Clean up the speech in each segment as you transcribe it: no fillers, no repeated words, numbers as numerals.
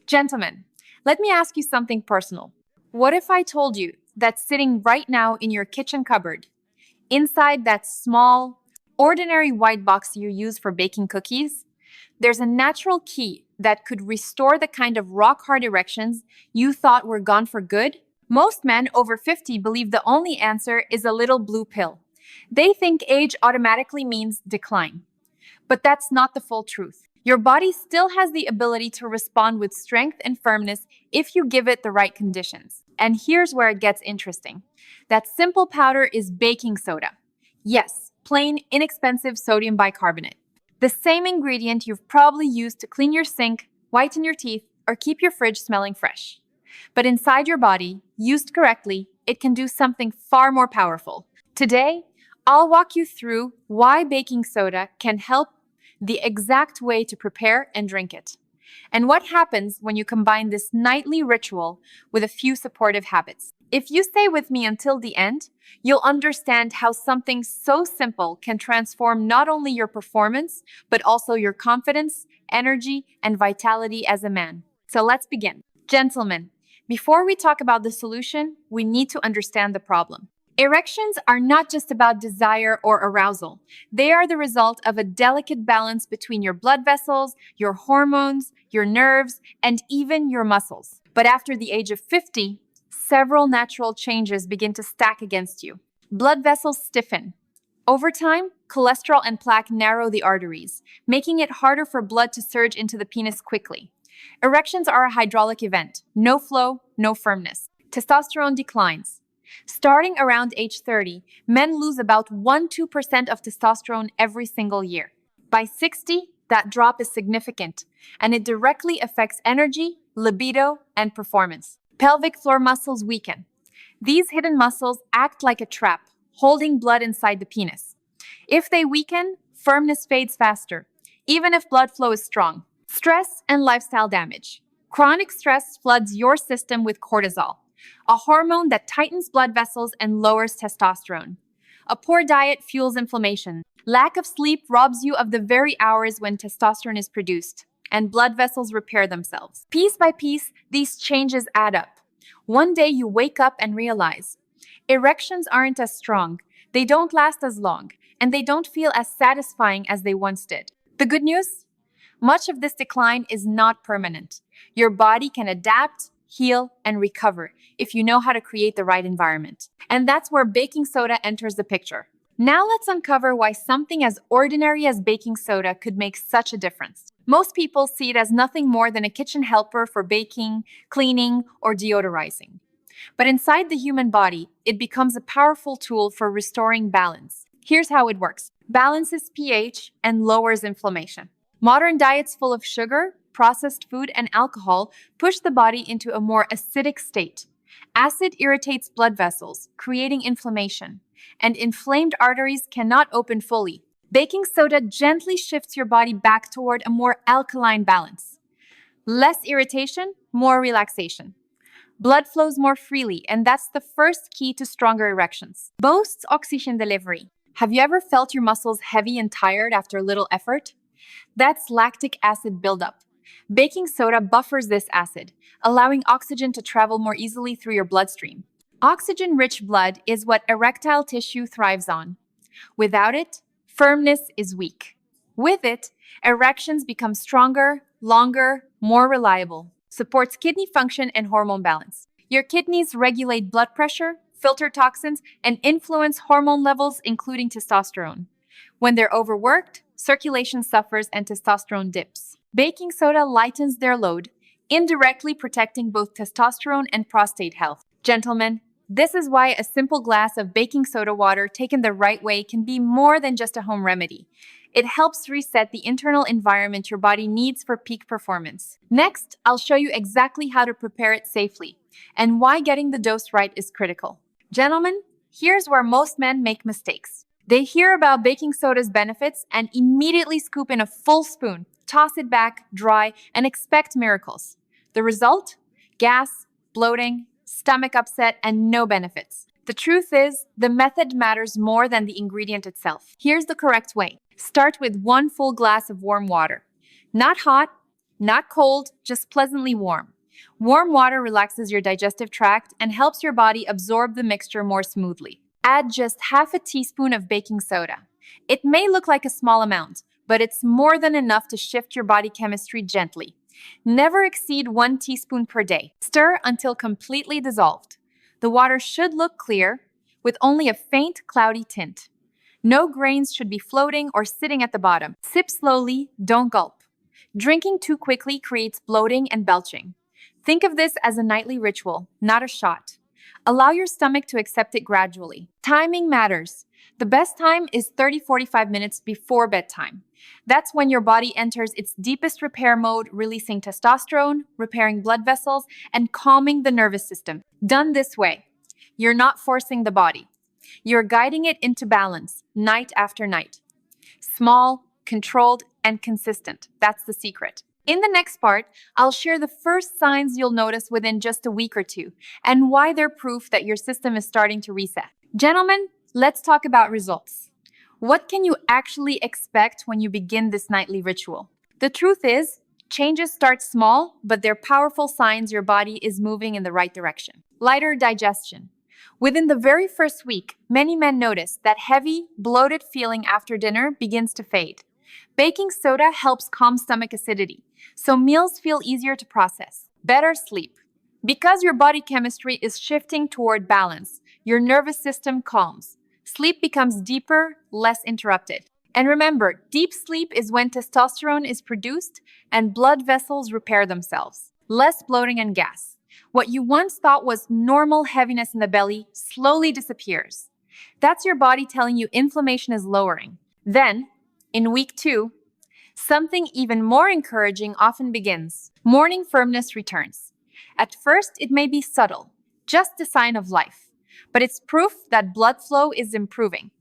Gentlemen, let me ask you something personal. What if I told you that sitting right now in your kitchen cupboard, inside that small, ordinary white box you use for baking cookies, there's a natural key that could restore the kind of rock-hard erections you thought were gone for good? Most men over 50 believe the only answer is a little blue pill. They think age automatically means decline. But that's not the full truth. Your body still has the ability to respond with strength and firmness if you give it the right conditions. And here's where it gets interesting. That simple powder is baking soda. Yes, plain, inexpensive sodium bicarbonate. The same ingredient you've probably used to clean your sink, whiten your teeth, or keep your fridge smelling fresh. But inside your body, used correctly, it can do something far more powerful. Today, I'll walk you through why baking soda can help, the exact way to prepare and drink it, and what happens when you combine this nightly ritual with a few supportive habits. If you stay with me until the end, you'll understand how something so simple can transform not only your performance, but also your confidence, energy, and vitality as a man. So let's begin. Gentlemen, before we talk about the solution, we need to understand the problem. Erections are not just about desire or arousal. They are the result of a delicate balance between your blood vessels, your hormones, your nerves, and even your muscles. But after the age of 50, several natural changes begin to stack against you. Blood vessels stiffen. Over time, cholesterol and plaque narrow the arteries, making it harder for blood to surge into the penis quickly. Erections are a hydraulic event. No flow, no firmness. Testosterone declines. Starting around age 30, men lose about 1–2% of testosterone every single year. By 60, that drop is significant, and it directly affects energy, libido, and performance. Pelvic floor muscles weaken. These hidden muscles act like a trap, holding blood inside the penis. If they weaken, firmness fades faster, even if blood flow is strong. Stress and lifestyle damage. Chronic stress floods your system with cortisol, a hormone that tightens blood vessels and lowers testosterone. A poor diet fuels inflammation. Lack of sleep robs you of the very hours when testosterone is produced, and blood vessels repair themselves. Piece by piece, these changes add up. One day you wake up and realize, erections aren't as strong, they don't last as long, and they don't feel as satisfying as they once did. The good news? Much of this decline is not permanent. Your body can adapt, heal, and recover if you know how to create the right environment. And that's where baking soda enters the picture. Now let's uncover why something as ordinary as baking soda could make such a difference. Most people see it as nothing more than a kitchen helper for baking, cleaning, or deodorizing. But inside the human body, it becomes a powerful tool for restoring balance. Here's how it works. Balances pH and lowers inflammation. Modern diets full of sugar, processed food, and alcohol push the body into a more acidic state. Acid irritates blood vessels, creating inflammation, and inflamed arteries cannot open fully. Baking soda gently shifts your body back toward a more alkaline balance. Less irritation, more relaxation. Blood flows more freely, and that's the first key to stronger erections. Boosts oxygen delivery. Have you ever felt your muscles heavy and tired after little effort? That's lactic acid buildup. Baking soda buffers this acid, allowing oxygen to travel more easily through your bloodstream. Oxygen-rich blood is what erectile tissue thrives on. Without it, firmness is weak. With it, erections become stronger, longer, more reliable. Supports kidney function and hormone balance. Your kidneys regulate blood pressure, filter toxins, and influence hormone levels, including testosterone. When they're overworked, circulation suffers and testosterone dips. Baking soda lightens their load, indirectly protecting both testosterone and prostate health. Gentlemen, this is why a simple glass of baking soda water taken the right way can be more than just a home remedy. It helps reset the internal environment your body needs for peak performance. Next, I'll show you exactly how to prepare it safely and why getting the dose right is critical. Gentlemen, here's where most men make mistakes. They hear about baking soda's benefits and immediately scoop in a full spoon, toss it back, dry, and expect miracles. The result? Gas, bloating, stomach upset, and no benefits. The truth is, the method matters more than the ingredient itself. Here's the correct way. Start with 1 full glass of warm water. Not hot, Not cold, just pleasantly warm. Warm water relaxes your digestive tract and helps your body absorb the mixture more smoothly. Add just half a teaspoon of baking soda. It may look like a small amount, but it's more than enough to shift your body chemistry gently. Never exceed 1 teaspoon per day. Stir until completely dissolved. The water should look clear, with only a faint cloudy tint. No grains should be floating or sitting at the bottom. Sip slowly, don't gulp. Drinking too quickly creates bloating and belching. Think of this as a nightly ritual, not a shot. Allow your stomach to accept it gradually. Timing matters. The best time is 30-45 minutes before bedtime. That's when your body enters its deepest repair mode, releasing testosterone, repairing blood vessels, and calming the nervous system. Done this way, you're not forcing the body. You're guiding it into balance, night after night. Small, controlled, and consistent. That's the secret. In the next part, I'll share the first signs you'll notice within just a week or two, and why they're proof that your system is starting to reset. Gentlemen, let's talk about results. What can you actually expect when you begin this nightly ritual? The truth is, changes start small, but they're powerful signs your body is moving in the right direction. Lighter digestion. Within the very first week, many men notice that heavy, bloated feeling after dinner begins to fade. Baking soda helps calm stomach acidity, so meals feel easier to process. Better sleep. Because your body chemistry is shifting toward balance, your nervous system calms. Sleep becomes deeper, less interrupted. And remember, deep sleep is when testosterone is produced and blood vessels repair themselves. Less bloating and gas. What you once thought was normal heaviness in the belly slowly disappears. That's your body telling you inflammation is lowering. Then, in week 2, something even more encouraging often begins. Morning firmness returns. At first, it may be subtle, just a sign of life, but it's proof that blood flow is improving.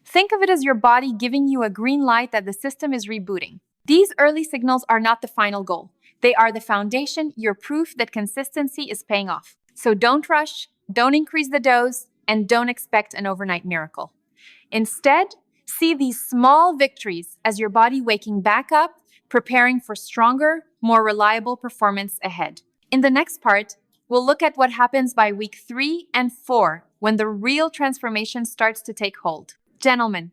Think of it as your body giving you a green light that the system is rebooting. These early signals are not the final goal. They are the foundation, your proof that consistency is paying off. So don't rush, don't increase the dose, and don't expect an overnight miracle. Instead, see these small victories as your body waking back up, preparing for stronger, more reliable performance ahead. In the next part, we'll look at what happens by week 3 and 4 when the real transformation starts to take hold. Gentlemen,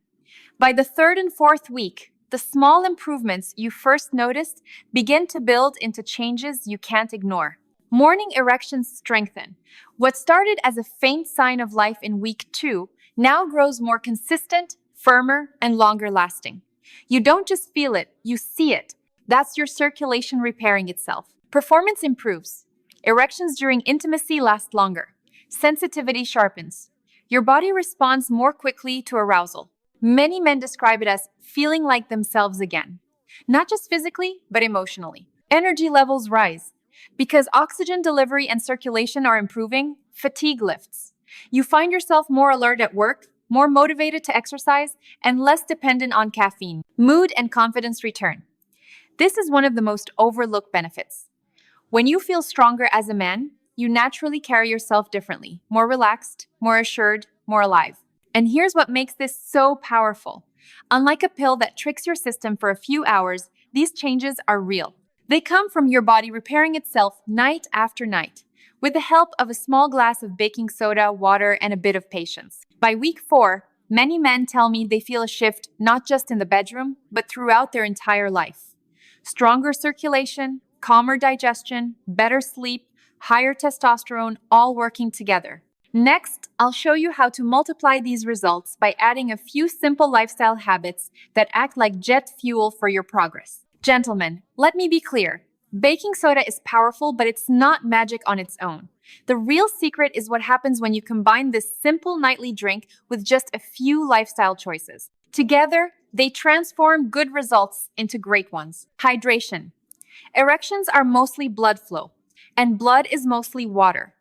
by the 3rd and 4th week, the small improvements you first noticed begin to build into changes you can't ignore. Morning erections strengthen. What started as a faint sign of life in week 2 now grows more consistent, firmer, and longer lasting. You don't just feel it, you see it. That's your circulation repairing itself. Performance improves. Erections during intimacy last longer. Sensitivity sharpens. Your body responds more quickly to arousal. Many men describe it as feeling like themselves again. Not just physically, but emotionally. Energy levels rise. Because oxygen delivery and circulation are improving, fatigue lifts. You find yourself more alert at work, more motivated to exercise, and less dependent on caffeine. Mood and confidence return. This is one of the most overlooked benefits. When you feel stronger as a man, you naturally carry yourself differently, more relaxed, more assured, more alive. And here's what makes this so powerful. Unlike a pill that tricks your system for a few hours, these changes are real. They come from your body repairing itself night after night, with the help of a small glass of baking soda, water, and a bit of patience. By week 4, many men tell me they feel a shift not just in the bedroom, but throughout their entire life. Stronger circulation, calmer digestion, better sleep, higher testosterone, all working together. Next, I'll show you how to multiply these results by adding a few simple lifestyle habits that act like jet fuel for your progress. Gentlemen, let me be clear. Baking soda is powerful, but it's not magic on its own. The real secret is what happens when you combine this simple nightly drink with just a few lifestyle choices. Together, they transform good results into great ones. Hydration. Erections are mostly blood flow, and blood is mostly water.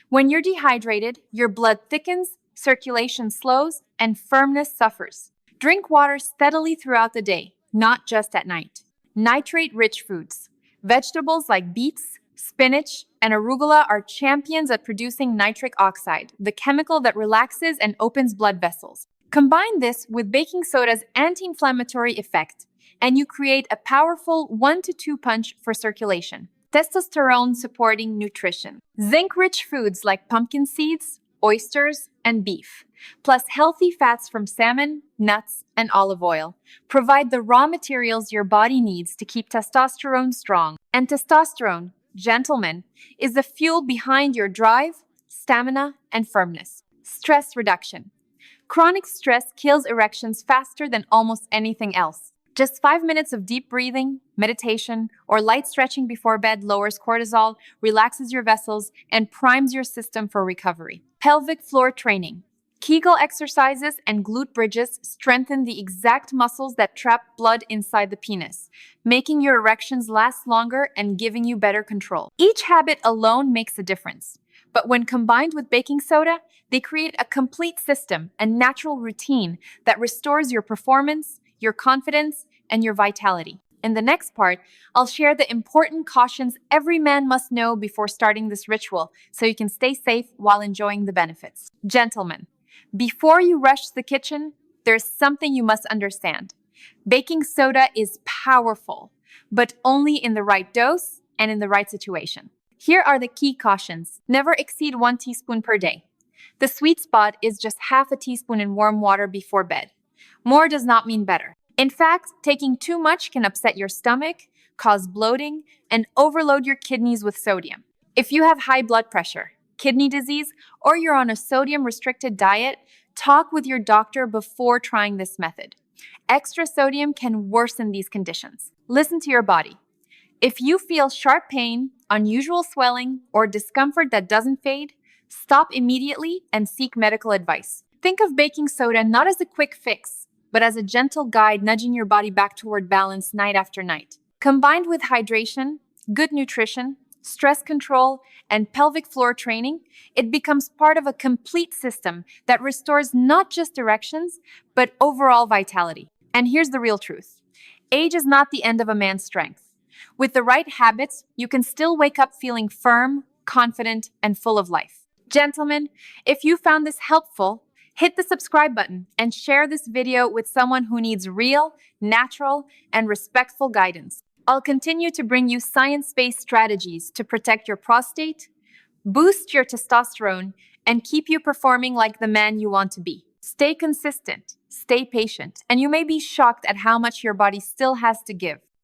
When you're dehydrated, your blood thickens, circulation slows, and firmness suffers. Drink water steadily throughout the day, not just at night. Nitrate-rich foods. Vegetables like beets, spinach, and arugula are champions at producing nitric oxide, the chemical that relaxes and opens blood vessels. Combine this with baking soda's anti-inflammatory effect, and you create a powerful 1 to 2 punch for circulation. Testosterone supporting nutrition. Zinc-rich foods like pumpkin seeds, oysters, and beef, plus healthy fats from salmon, nuts, and olive oil, provide the raw materials your body needs to keep testosterone strong. And testosterone, gentlemen, is the fuel behind your drive, stamina, and firmness. Stress reduction. Chronic stress kills erections faster than almost anything else. Just 5 minutes of deep breathing, meditation, or light stretching before bed lowers cortisol, relaxes your vessels, and primes your system for recovery. Pelvic floor training. Kegel exercises and glute bridges strengthen the exact muscles that trap blood inside the penis, making your erections last longer and giving you better control. Each habit alone makes a difference, but when combined with baking soda, they create a complete system, a natural routine that restores your performance, your confidence, and your vitality. In the next part, I'll share the important cautions every man must know before starting this ritual so you can stay safe while enjoying the benefits. Gentlemen, before you rush to the kitchen, there's something you must understand. Baking soda is powerful, but only in the right dose and in the right situation. Here are the key cautions. Never exceed 1 teaspoon per day. The sweet spot is just half a teaspoon in warm water before bed. More does not mean better. In fact, taking too much can upset your stomach, cause bloating, and overload your kidneys with sodium. If you have high blood pressure, kidney disease, or you're on a sodium-restricted diet, talk with your doctor before trying this method. Extra sodium can worsen these conditions. Listen to your body. If you feel sharp pain, unusual swelling, or discomfort that doesn't fade, stop immediately and seek medical advice. Think of baking soda not as a quick fix, but as a gentle guide nudging your body back toward balance night after night. Combined with hydration, good nutrition, stress control, and pelvic floor training, it becomes part of a complete system that restores not just erections, but overall vitality. And here's the real truth. Age is not the end of a man's strength. With the right habits, you can still wake up feeling firm, confident, and full of life. Gentlemen, if you found this helpful, hit the subscribe button and share this video with someone who needs real, natural, and respectful guidance. I'll continue to bring you science-based strategies to protect your prostate, boost your testosterone, and keep you performing like the man you want to be. Stay consistent, stay patient, and you may be shocked at how much your body still has to give.